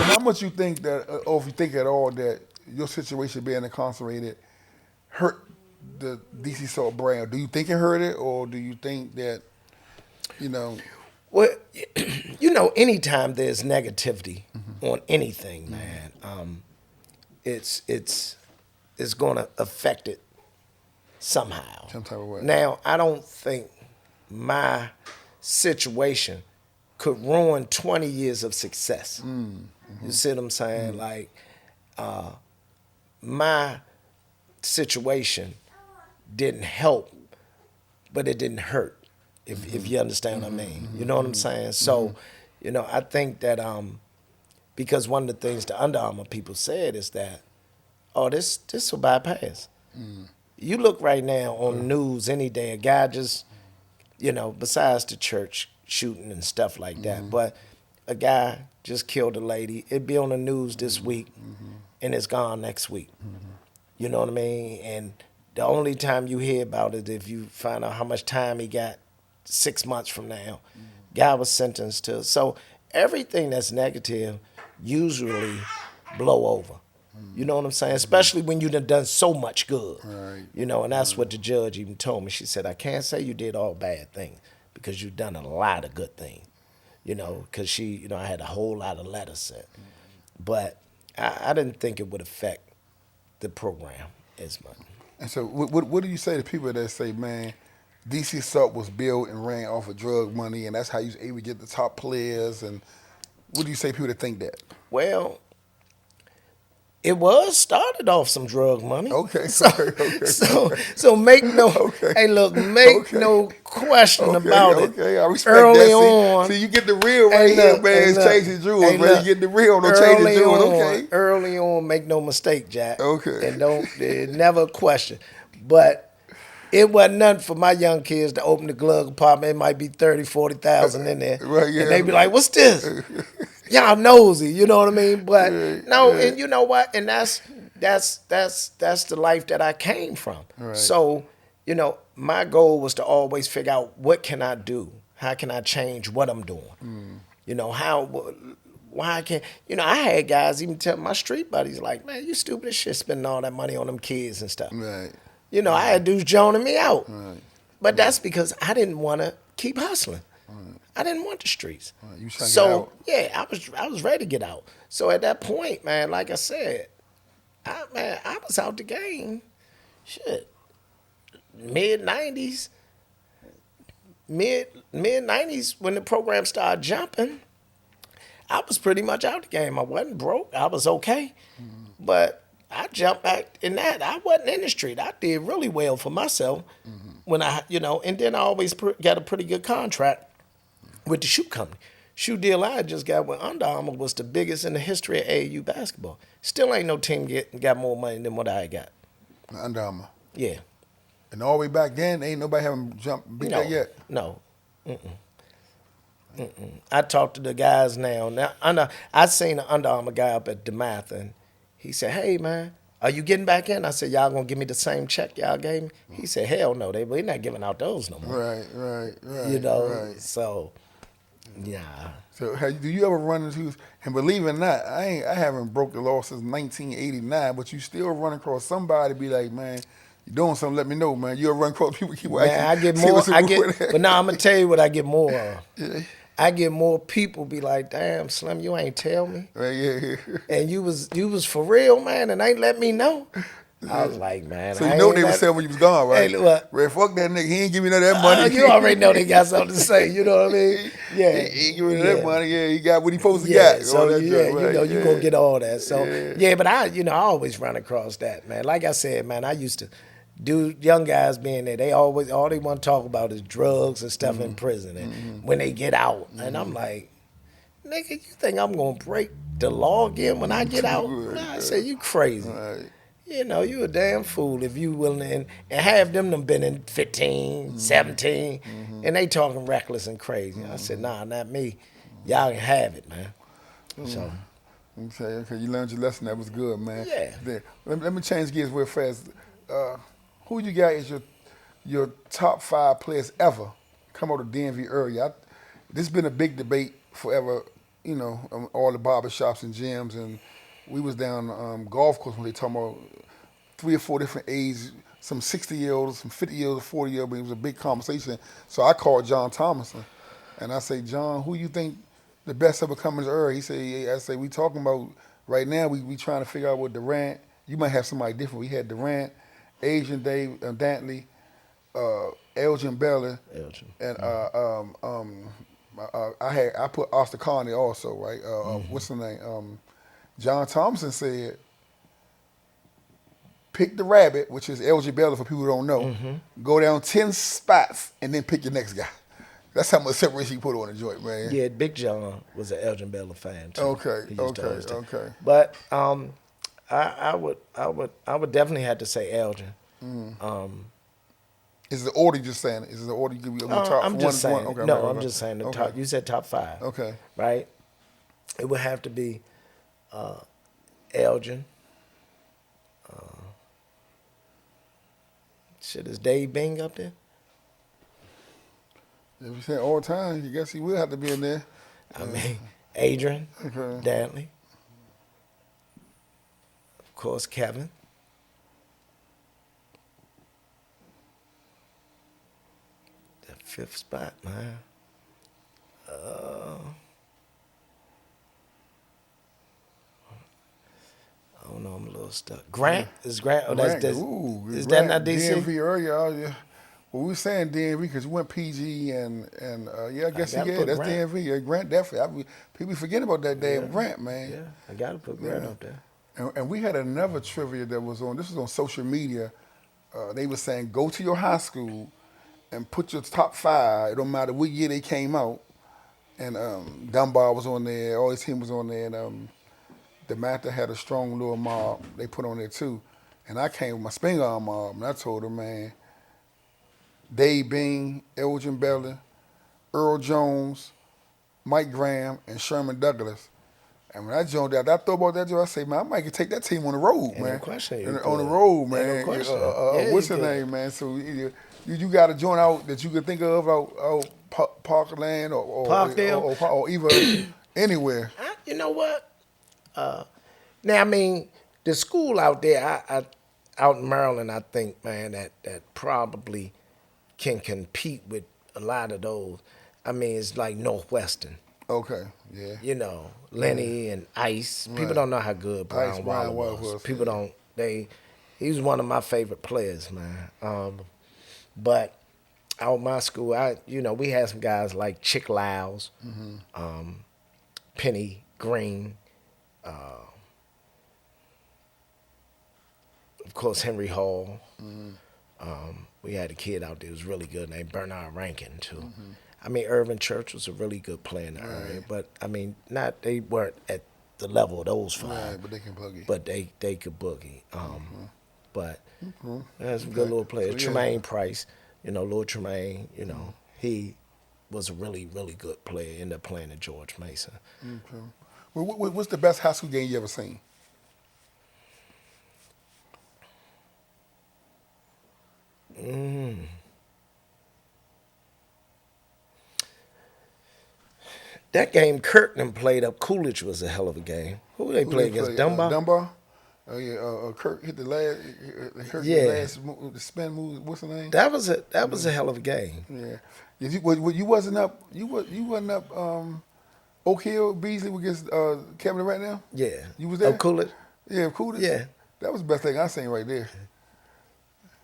how much you think that, or if you think at all that your situation being incarcerated hurt the DC Salt brand? Do you think it hurt it, or do you think that you know? Well, anytime there's negativity on anything, man, it's going to affect it somehow. Some type of way. Now, I don't think my situation could ruin 20 years of success. You see what I'm saying? Like, my situation didn't help, but it didn't hurt. If you understand what I mean, you know what I'm saying. So, I think that because one of the things the Under Armour people said is that, oh, this will bypass. You look right now on the news any day, a guy just, besides the church shooting and stuff like that, but a guy just killed a lady. It'd be on the news this week, and it's gone next week. You know what I mean? And the only time you hear about it, if you find out how much time he got 6 months from now, guy was sentenced to. So everything that's negative usually blow over. You know what I'm saying? Especially when you done so much good. Right. And that's what the judge even told me. She said, I can't say you did all bad things because you've done a lot of good things. Because I had a whole lot of letters sent. But I didn't think it would affect the program as much. And so, what do you say to people that say, man, DC Salt was built and ran off of drug money, and that's how you was able to get the top players? And what do you say to people that think that? Well, it was started off some drug money. Okay. So make no, Okay. hey, look, make no question about it. Okay, I respect Early that. on, See, you get the real right hey, here, look, man. hey, It's look, changing jewels, hey, man. look, You get the real, don't change the jewels. Okay. Early on, make no mistake, Jack. Okay. And don't never question. But it wasn't nothing for my young kids to open the glove compartment. It might be 30, 40,000 in there. Right, yeah. And they be like, what's this? Y'all nosy, you know what I mean? But no, yeah. and you know what? And that's the life that I came from. Right. So, my goal was to always figure out what can I do? How can I change what I'm doing? Why can't, I had guys even tell my street buddies like, man, you stupid as shit spending all that money on them kids and stuff. Right. I had dudes joning me out. Right. But that's because I didn't want to keep hustling. I didn't want the streets. You trying to So get out. yeah, I was ready to get out. So at that point, man, like I said, I was out the game. Shit, mid-90s when the program started jumping. I was pretty much out the game. I wasn't broke. I was okay, but I jumped back in that. I wasn't in the street. I did really well for myself when and then I always got a pretty good contract with the shoe company. Shoe deal I just got with Under Armour was the biggest in the history of AAU basketball. Still ain't no team got more money than what I got. Under Armour. Yeah. And all the way back then, ain't nobody having beat that yet. No. I talked to the guys now. I seen an Under Armour guy up at DeMath, and he said, hey, man, are you getting back in? I said, y'all gonna give me the same check y'all gave me? He said, hell no, we're not giving out those no more. Right. So, yeah. So do you ever run into, and believe it or not, I haven't broke the law since 1989, but you still run across somebody be like, man, you doing something, let me know, man. You'll run across people keep Man, I get more, but now I'm gonna tell you what I get more of. Yeah. I get more people be like, damn, Slim, you ain't tell me. Right, yeah. And you was for real, man, and ain't let me know. I was like, man. So you know they were saying when you was gone, right? Hey, what? Red, fuck that nigga. He ain't give me none of that money. You already know they got something to say. You know what I mean? Yeah. He ain't give me none of that money. Yeah, he got what he supposed to get. got. So right? you gonna get all that. So but I always run across that, man. Like I said, man, I used to do young guys being there. They always all they want to talk about is drugs and stuff in prison, and when they get out, and I'm like, nigga, you think I'm gonna break the law again when I get out? Nah, I say you crazy. Right. You a damn fool if you willing and have them been in 15, 17, and they talking reckless and crazy. I said, nah, not me. Y'all can have it, man. So. Okay, you learned your lesson. That was good, man. Yeah. Let me change gears real fast. Who you got is your top 5 players ever come out of DMV area? This has been a big debate forever, all the barber shops and gyms, and we was down golf course when they talking about 3 or 4 different ages, some 60-year-olds, some 50-year-olds, 40-year-olds. But it was a big conversation. So I called John Thompson, and I say, John, who you think the best ever coming to Earth? He said, yeah. I say, we talking about right now. We trying to figure out what Durant. You might have somebody different. We had Durant, Asian Dave, Dantley, Elgin Baylor, and I put Oscar Carney also, right? What's the name? John Thompson said, pick the rabbit, which is Elgin Baylor for people who don't know. Go down 10 spots and then pick your next guy. That's how much separation you put on the joint, man. Yeah, Big John was an Elgin Baylor fan too. Okay. But I would definitely have to say Elgin. Is the order just saying it? Is the order you give me top? I'm just saying. Okay, I'm just saying the top. You said top 5. Okay. Right. It would have to be Elgin. Is Dave Bing up there? If you say all time, you guess he will have to be in there. I mean, Adrian, Dantley, of course, Kevin. The 5th spot, man. I don't know, I'm a little stuck. Grant? Is Grant? Oh, Grant, is that not DC? DMV earlier, yeah. Well, we were saying DMV because we went PG and I guess that's Grant. DMV. Yeah, Grant definitely. People forget about that damn Grant, man. Yeah, I got to put Grant up there. And we had another trivia that was on, this was on social media. They were saying, go to your high school and put your top 5. It don't matter what year they came out. And Dunbar was on there, all his team was on there, and the Mather had a strong little mob they put on there too. And I came with my Spring Arm mob, and I told them, man, Dave Bing, Elgin Baylor, Earl Jones, Mike Graham, and Sherman Douglas. And when I joined out, I thought about that joint. I say, man, I might take that team on the road, man. No question. On the road, man. No question. What's his name, man? So you got a joint out that you could think of out Parkland or Parkdale or even anywhere. You know what? Now, I mean, the school out there, out in Maryland, I think, man, that probably can compete with a lot of those. I mean, it's like Northwestern. Okay, yeah. You know, Lenny and Ice. People don't know how good Brian Waller was. People don't. He was one of my favorite players, man. But out my school, we had some guys like Chick Lyles, Penny Green, of course Henry Hall. We had a kid out there who was really good named Bernard Rankin too. I mean, Irvin Church was a really good player in the area, but I mean, they weren't at the level of those 5. Right, but they can boogie. But they could boogie. But there's some good little players. So, Tremaine Price, Lord Tremaine, he was a really, really good player. Ended up playing at George Mason. Okay. Well, what's the best high school game you ever seen? That game Curtin played up Coolidge was a hell of a game. Who they play against? Dunbar? Dunbar? Oh yeah, Kirk hit the last. The spin move. What's the name? That was a hell of a game. Yeah. You wasn't up. You wasn't up. Oak Hill Beasley against Kevin right now. Yeah. You was there. Oh, Coolidge. Yeah, Coolidge. Yeah. That was the best thing I seen right there.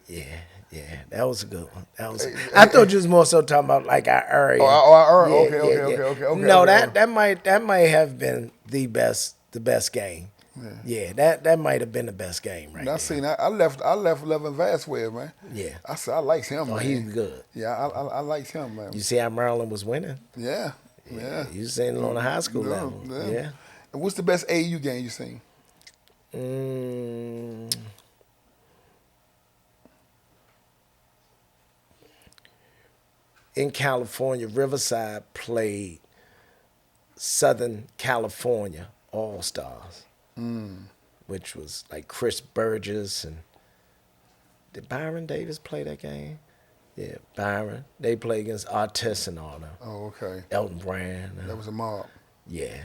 Yeah, that was a good one. I thought you was more so talking about like our area. Our area. Okay. No, that might have been the best game. Yeah, that might have been the best game right there. I left Levin Vasquez, man. Yeah. I said I liked him, man. He's good. Yeah, I liked him, man. You see how Maryland was winning? Yeah. You seen it on the high school level. Yeah. And what's the best AAU game you seen? In California, Riverside played Southern California All-Stars, which was like Chris Burgess and did Byron Davis play that game? Yeah, Byron. They played against Artis and all them. Oh, okay. Elton Brand. That was a mob. Yeah,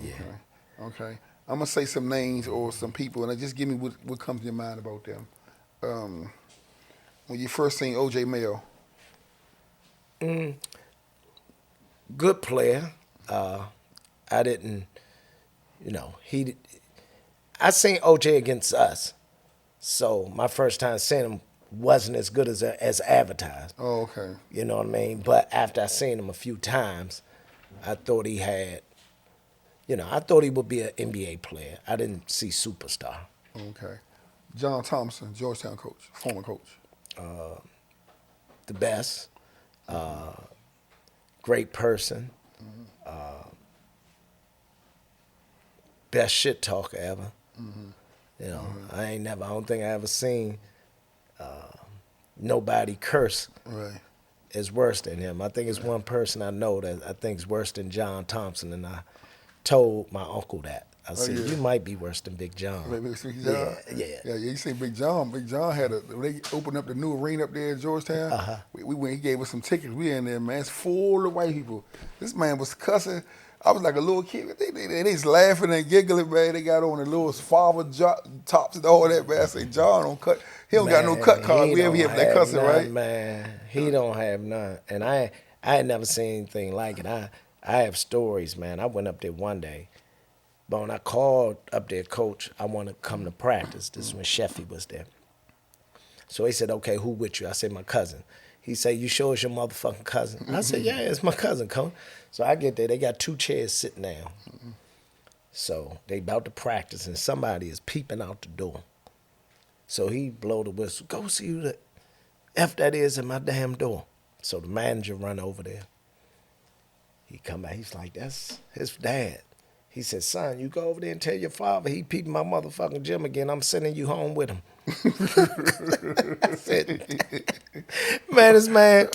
yeah. Okay. Okay. I'm gonna say some names or some people, and just give me what comes to your mind about them. Um, when you first seen O.J. Mayo. Mm, good player. Uh, I didn't, you know, he. I seen OJ against us, so my first time seeing him wasn't as good as advertised. Oh, okay. You know what I mean? But after I seen him a few times, I thought he had, I thought he would be an NBA player. I didn't see superstar. Okay. John Thompson, Georgetown coach, former coach. The best, great person, best shit talker ever. I don't think I ever seen nobody curse Right. is worse than him. I think it's one person I know that I think is worse than John Thompson, and I told my uncle that. I Oh said, yeah. "You might be worse than Big Wait, John." wait, Big Yeah, John. yeah. Yeah, you seen Big John. Big John had when they opened up the new arena up there in Georgetown. We went. He gave us some tickets. We in there, man. It's full of white people. This man was cussing. I was like a little kid. They just laughing and giggling, man. They got on the little father tops and all that, man. I say John don't cut. He don't got no cut Man, card. he We ever don't hear that have cussing, right? none, man. He don't have none. And I had never seen anything like it. I have stories, man. I went up there one day, but when I called up there, coach, I want to come to practice. This is when Sheffy was there. So he said, "Okay, who with you?" I said, "My cousin." He said, "You sure it's your motherfucking cousin?" I said, "Yeah, it's my cousin, coach." So I get there, they got two chairs sitting down. So they about to practice, and somebody is peeping out the door. So he blow the whistle. Go see who the F that is at my damn door. So the manager run over there. He come back. He's like, "That's his dad." He said, "Son, you go over there and tell your father he peeping my motherfucking gym again. I'm sending you home with him." I said, "Man, this man,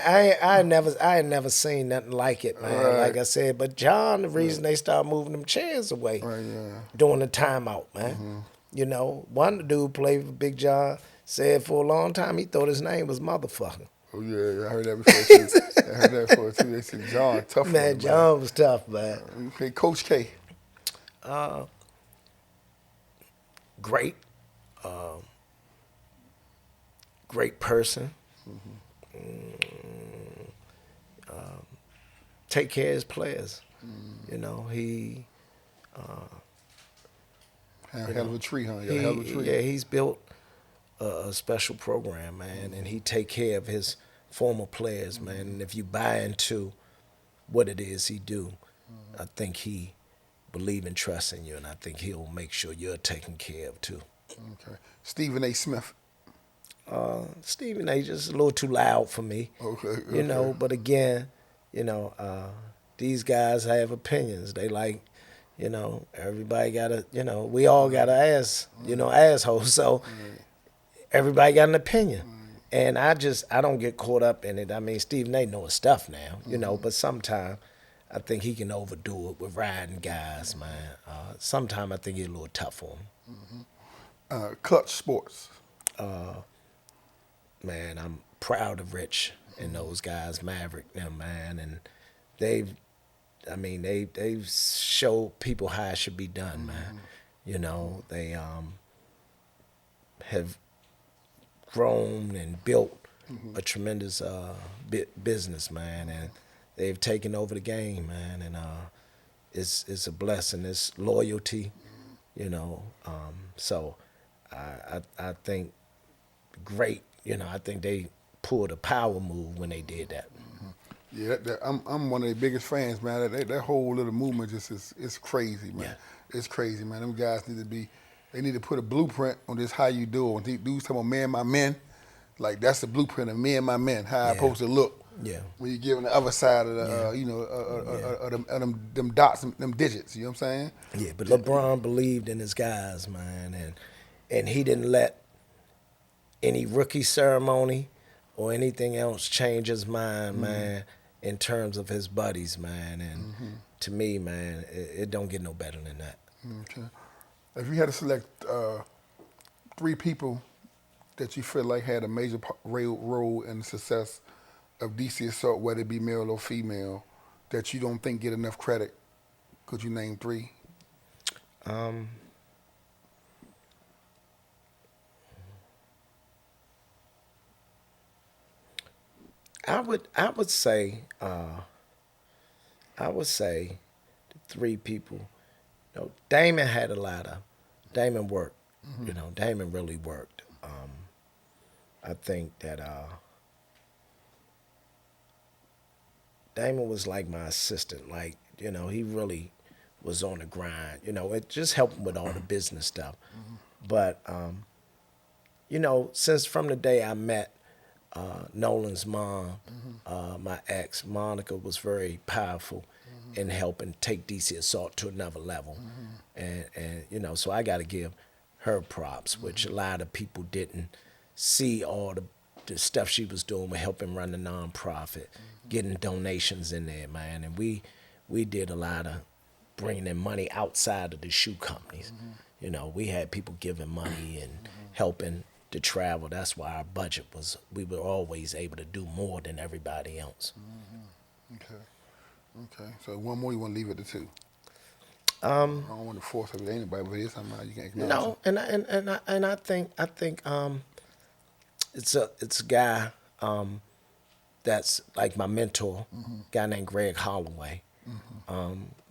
I ain't never seen nothing like it, man. Right. Like I said, but John, the reason they started moving them chairs away Right. Yeah. during the timeout, man. One dude played for Big John said for a long time he thought his name was motherfucker. Oh yeah. I heard that before too. I heard that before too. They said John tough on Man, him, man. John was tough, man. Okay, Coach K. Great, great person. Take care of his players. He Had a You hell of know, a tree, huh? You got a hell of a tree. he's built a special program, man, and he take care of his former players, man. And if you buy into what it is he do, I think he believe and trust in you, and I think he'll make sure you're taken care of too. Okay. Stephen A. Smith. Stephen A. just a little too loud for me, Okay. Okay. But again, these guys have opinions. They like, everybody got a, we all got an ass, asshole. So everybody got an opinion. And I don't get caught up in it. I mean, Stephen A. know his stuff now, but sometimes I think he can overdo it with riding guys, man. Sometimes I think he's a little tough on him. Clutch Sports. Man, I'm proud of Rich and those guys, Maverick, them, man. And they've showed people how it should be done, man. They have grown and built a tremendous business, man, and they've taken over the game, man, and it's a blessing. It's loyalty, So I think great. I think they pulled a power move when they did that. Yeah, I'm one of the biggest fans, man. That whole little movement just is crazy, man. Yeah. It's crazy, man. Them guys they need to put a blueprint on this how you do it. When dudes talking about me and my men, like that's the blueprint of me and my men, how I supposed to look. Yeah. When you give on the other side of the, them dots, them digits. You know what I'm saying? Yeah, but LeBron believed in his guys, man, and he didn't let any rookie ceremony or anything else change his mind, man, in terms of his buddies, man. And to me, man, it don't get no better than that. Okay. If you had to select 3 people that you feel like had a major role in the success of DC Assault, whether it be male or female, that you don't think get enough credit? Could you name three? Um, I would say three people. Damon had a lot of Damon worked. Damon really worked. I think that Damon was like my assistant. Like, he really was on the grind. It just helped him with all the business stuff. But since from the day I met Nolan's mom, my ex, Monica, was very powerful in helping take DC Assault to another level. And so I got to give her props, which a lot of people didn't see all the stuff she was doing with helping run the nonprofit, getting donations in there, man. And we did a lot of bringing in money outside of the shoe companies. We had people giving money and helping to travel. That's why our budget we were always able to do more than everybody else. Okay. Okay. So one more, you want to leave it to two? I don't want to force it with anybody, but it's somebody you can acknowledge. No, and I think it's a guy that's like my mentor, guy named Greg Holloway.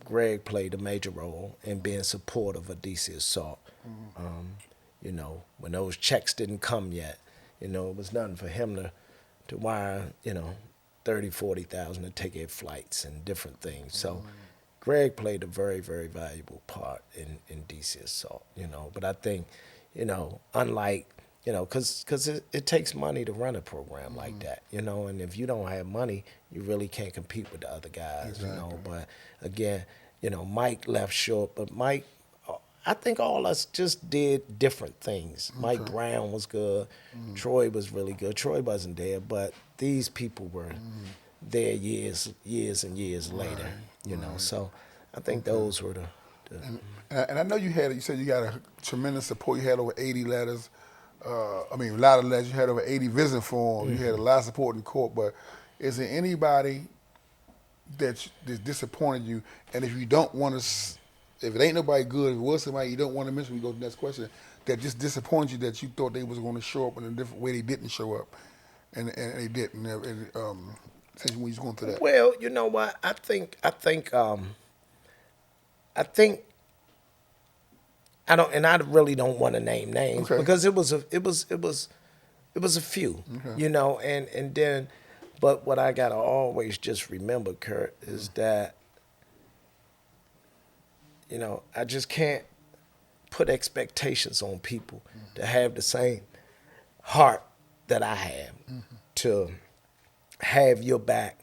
Greg played a major role in being supportive of DC Assault. When those checks didn't come yet, it was nothing for him to wire, 30, 40,000 to take flights and different things. So Greg played a very, very valuable part in DC Assault, But I think, unlike, because it takes money to run a program like that, and if you don't have money, you really can't compete with the other guys, Exactly. But again, Mike left short, but Mike, I think all us just did different things. Mike Brown was good. Troy was really good. Troy wasn't there, but these people were there years and years later, So I think those were the And I know you said you got a tremendous support. You had over 80 letters. A lot of letters. You had over 80 visiting forms. You had a lot of support in court. But is there anybody that disappointed you? And if you don't want to, if it ain't nobody good, if it was somebody you don't want to mention, we go to the next question, that just disappointed you that you thought they was going to show up in a different way they didn't show up. And they didn't. Since when you was going through that. Well, you know what? I think I don't, and I really don't want to name names because it was a few, and then, but what I gotta always just remember, Kurt, is that I just can't put expectations on people to have the same heart that I have, to have your back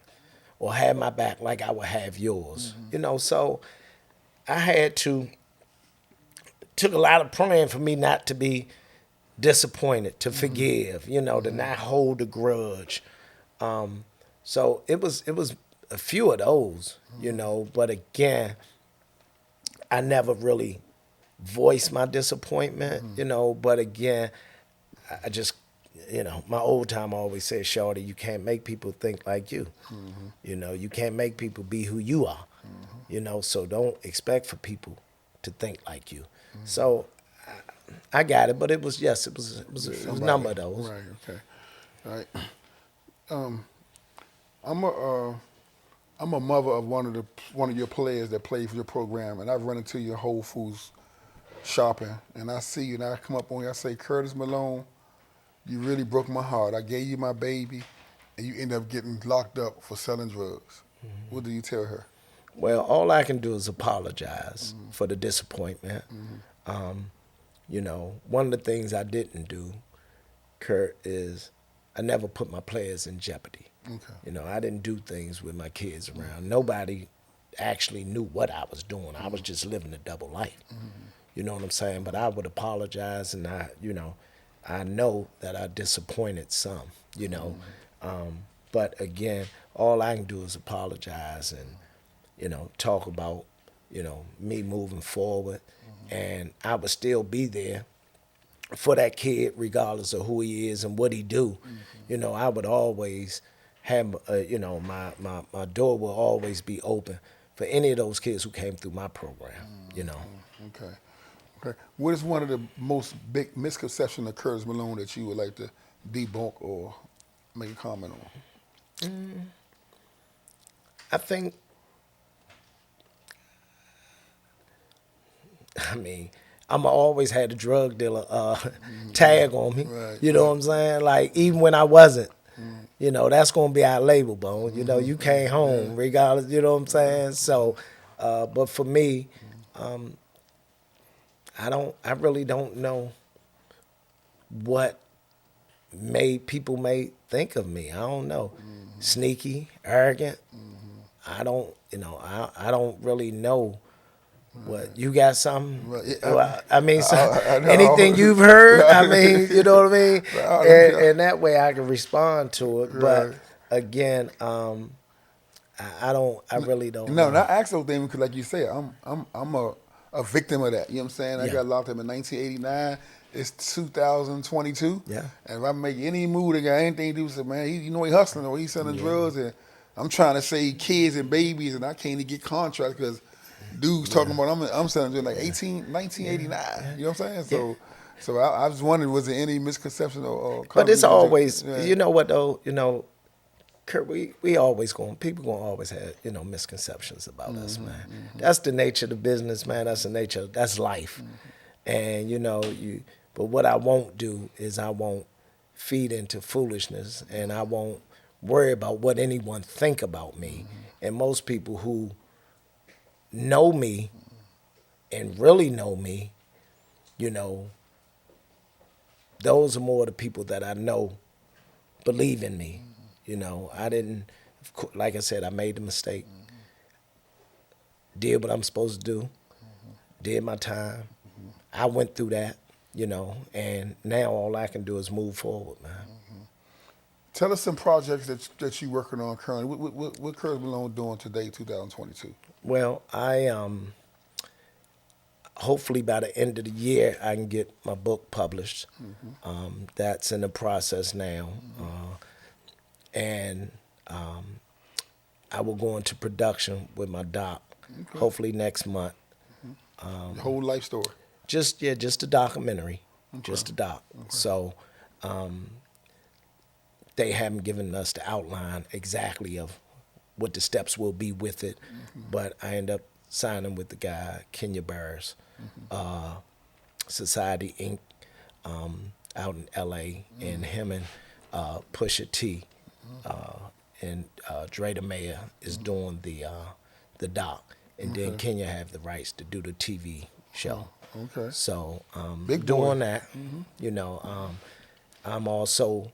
or have my back like I would have yours. So I had took a lot of praying for me not to be disappointed, to forgive, to not hold a grudge. So it was a few of those, but again, I never really voiced my disappointment, but again, I just, my old time always said, Shorty, you can't make people think like you. You can't make people be who you are. So don't expect for people to think like you. So I got it, but it was a number of those. Right. Okay. All right. I'm a mother of one of your players that played for your program, and I've run into you at Whole Foods shopping, and I see you, and I come up on you, I say, Curtis Malone, you really broke my heart. I gave you my baby, and you end up getting locked up for selling drugs. What do you tell her? Well, all I can do is apologize for the disappointment. One of the things I didn't do, Kurt, is I never put my players in jeopardy. Okay. I didn't do things with my kids around. Nobody actually knew what I was doing. I was just living a double life. You know what I'm saying? But I would apologize, and I know that I disappointed some, but again, all I can do is apologize and, talk about, me moving forward. And I would still be there for that kid regardless of who he is and what he do. I would always have, my door will always be open for any of those kids who came through my program, Okay. Okay. What is one of the most big misconceptions of Curtis Malone that you would like to debunk or make a comment on? I think, I mean, I'm always had a drug dealer tag on me. Right. You know what I'm saying? Like, even when I wasn't, that's going to be our label, Bone. You came home regardless, you know what I'm saying? So, but for me, I really don't know what people may think of me. I don't know. Sneaky, arrogant. I don't really know. What you got something? Well, I mean, I anything know. you've heard? I mean, you know what I mean, I don't care. and that way I can respond to it. Right. But again, I don't. I really don't No, know. not ask those things because, like you say, I'm a victim of that. You know what I'm saying? I Yeah. got locked up in 1989. It's 2022. Yeah. And if I make any move that got anything to do with it, man, he hustling or he's selling drugs, and I'm trying to save kids and babies, and I can't even get contracts because dudes talking about I'm selling drugs like 1989. You know what I'm saying? Yeah. So I was wondering, was there any misconception or But it's confusion? always, Yeah. you know what though, Kurt, we always people gonna always have misconceptions about us, man. That's the nature of the business, man. That's life, and But what I won't do is I won't feed into foolishness, and I won't worry about what anyone think about me. And most people who know me and really know me, those are more the people that I know believe in me. I didn't, like I said, I made the mistake. Did what I'm supposed to do. Did my time. I went through that, and now all I can do is move forward, man. Tell us some projects that you working on currently. What Curtis Malone doing today, 2022? Well, I hopefully by the end of the year I can get my book published. That's in the process now, and I will go into production with my doc. Okay. Hopefully next month. Your whole life story. Just a documentary, just a doc. Okay. So they haven't given us the outline exactly of what the steps will be with it, but I end up signing with the guy Kenya Barris, Society Inc. Out in L.A. and him and Pusha T and Dre the Mayor is doing the doc, and then Kenya have the rights to do the TV show. Okay. So Big boy. doing that, I'm also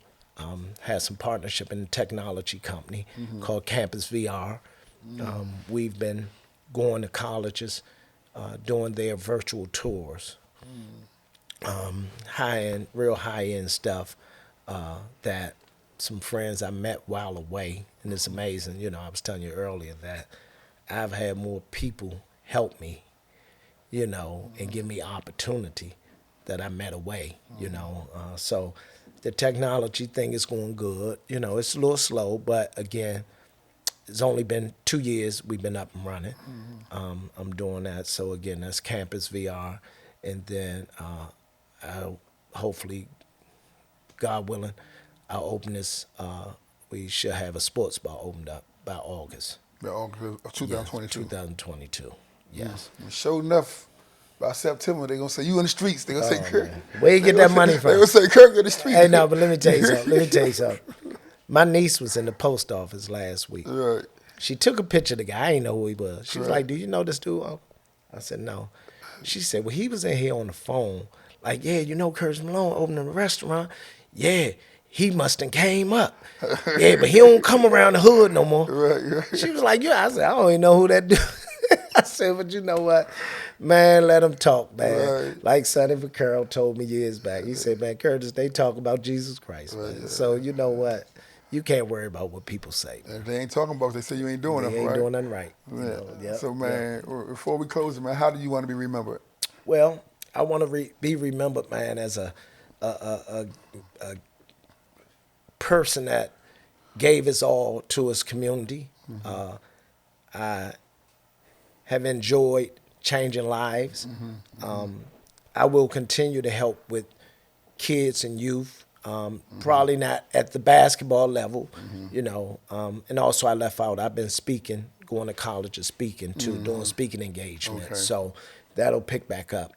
had some partnership in a technology company called Campus VR. We've been going to colleges, doing their virtual tours, real high end stuff that some friends I met while away, and it's amazing. I was telling you earlier that I've had more people help me, and give me opportunity that I met away, So the technology thing is going good. It's a little slow, but again, it's only been 2 years we've been up and running. I'm doing that. So again, that's Campus VR. And then I'll hopefully, God willing, I'll open this, we should have a sports bar opened up by August. By August of 2022. 2022, yes. Sure enough, by September, they're going to say, you in the streets. They're going to say, Kirk. Man. Where you get that money from? They're going to say, Kirk in the streets. Hey, no, but let me tell you something. My niece was in the post office last week. Right. She took a picture of the guy. I didn't know who he was. She was Right. like, do you know this dude? I said, no. She said, well, he was in here on the phone. Like, yeah, Curtis Malone opening a restaurant. Yeah, he must have came up. Yeah, but he don't come around the hood no more. Right. She was like, yeah. I said, I don't even know who that dude. I said, but you know what? Man, let him talk, man. Right. Like Sonny Vaccaro told me years back. He said, man, Curtis, they talk about Jesus Christ, man. Right, yeah. So you know what? You can't worry about what people say. If they ain't talking about it, they say you ain't doing They nothing ain't right. doing nothing right. Yeah. Yep, So, man, before we close it, man, how do you want to be remembered? Well, I want to be remembered, man, as a person that gave his all to his community. I have enjoyed changing lives. I will continue to help with kids and youth. Probably not at the basketball level, you know. And also I left out, I've been speaking, going to college and speaking too, doing speaking engagements. Okay. So that'll pick back up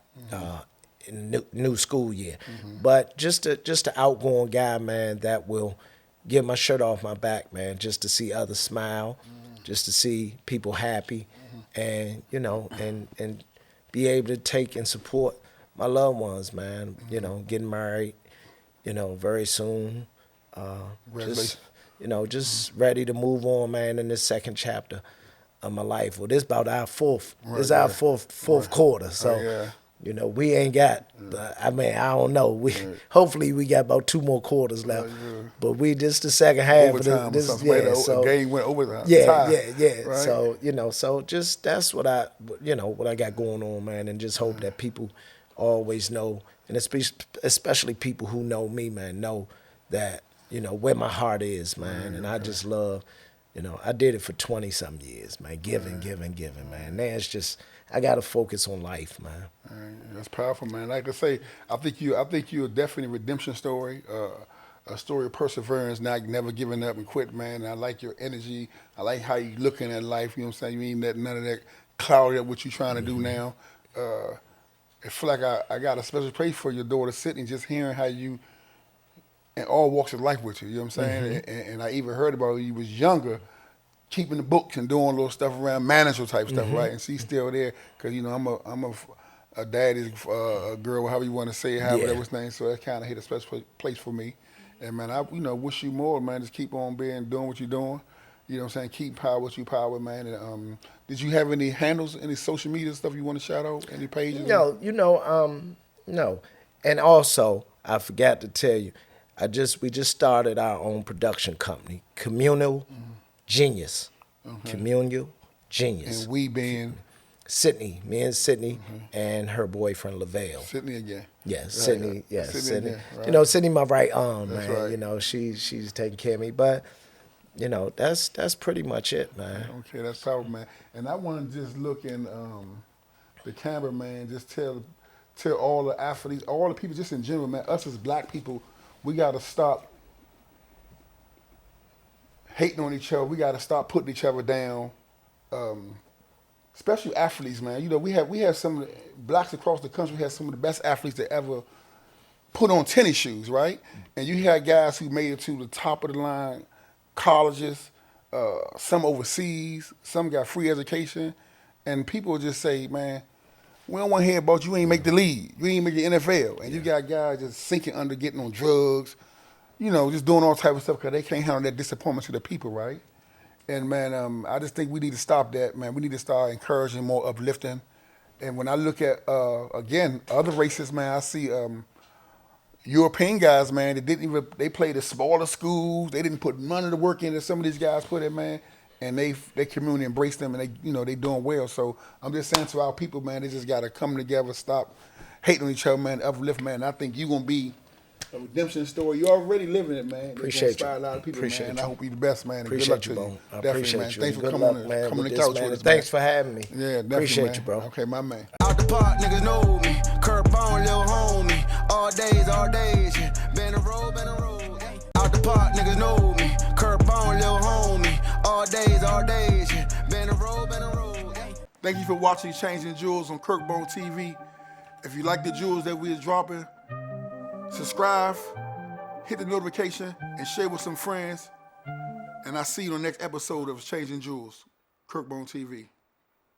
in the new school year. But just a outgoing guy, man, that will get my shirt off my back, man, just to see others smile, just to see people happy, and, you know, and be able to take and support my loved ones, man, you know, getting married, you know, very soon. Just, you know, just ready to move on, man, in this second chapter of my life. Well, this about our fourth. This is our fourth quarter. So, you know, we ain't got. I mean, I don't know. We hopefully we got about 2 more quarters left. But we just the second half Overtime of this. So game went overtime. Yeah. Right? So, you know, so just that's what I got going on, man, and just hope that people always know, and especially people who know me, man, know that, you know, where my heart is, man. And I just love, you know, I did it for 20-something years, man, giving, man. Now it's just, I got to focus on life, man. That's powerful, man. Like I say, I think you're definitely a redemption story, a story of perseverance, not never giving up and quit, man. And I like your energy. I like how you looking at life. You know what I'm saying? You ain't let none of that cloud up what you trying to do now. I feel like I got a special place for your daughter Sydney, just hearing how you, in all walks of life with you. You know what I'm saying? And I even heard about when you was younger, keeping the books and doing little stuff around manager type stuff, right? And she's still there because, you know, I'm a daddy's a girl, however you want to say it, however that was named. So that kind of hit a special place for me. And man, I wish you more, man. Just keep on doing what you're doing. You know what I'm saying? Keep power what you power, man. And did you have any handles, any social media stuff you want to shout out? Any pages? No, no. And also, I forgot to tell you, we just started our own production company, Communal Genius. Communal Genius. And we being Sydney, me and Sydney, and her boyfriend LaVale. Sydney again. Yes, Sydney. Yes, Sydney. Again, right? You know, Sydney, my right arm, That's man. right. You know, she's taking care of me, but you know, that's pretty much it, man. Okay, that's powerful, man. And I want to just look in the camera, man. Just tell all the athletes, all the people, just in general, man. Us as black people, we got to stop hating on each other. We got to stop putting each other down. Especially athletes, man. You know, we have some of the blacks across the country have some of the best athletes that ever put on tennis shoes, right? And you had guys who made it to the top of the line colleges, some overseas, some got free education, and people just say, man, we don't want to hear about you ain't make the league, you ain't make the NFL, and you got guys just sinking under, getting on drugs, you know, just doing all type of stuff because they can't handle that disappointment to the people, right? And man, I just think we need to stop that, man. We need to start encouraging more uplifting. And when I look at again other races, man, I see European guys, man, they played at smaller schools. They didn't put none of the work in that some of these guys put in, man. And their community embraced them, and they doing well. So I'm just saying to our people, man, they just gotta come together, stop hating on each other, man, uplift, man. I think you gonna be a redemption story. You already living it, man. Appreciate you. Inspire a lot of people, Appreciate man. you. I hope you the best, man. And Appreciate good luck you, to bro. you. I Definitely, appreciate man. you. Thanks for Good coming luck, on, man, coming with to this, couch man. with us, Thanks man. for having me. Yeah, definitely, Appreciate man. you, bro. Okay, my man. Out the park, niggas know me. Curtbone, little homie. All days, yeah. Been a road, yeah. Out the park, niggas know me. Curtbone, little homie. All days, yeah. Been a road, yeah. Thank you for watching Changing Jewels on Curtbone TV. If you like the jewels that we are dropping, subscribe, hit the notification, and share with some friends. And I'll see you on the next episode of Changing Jewels, Curtbone TV.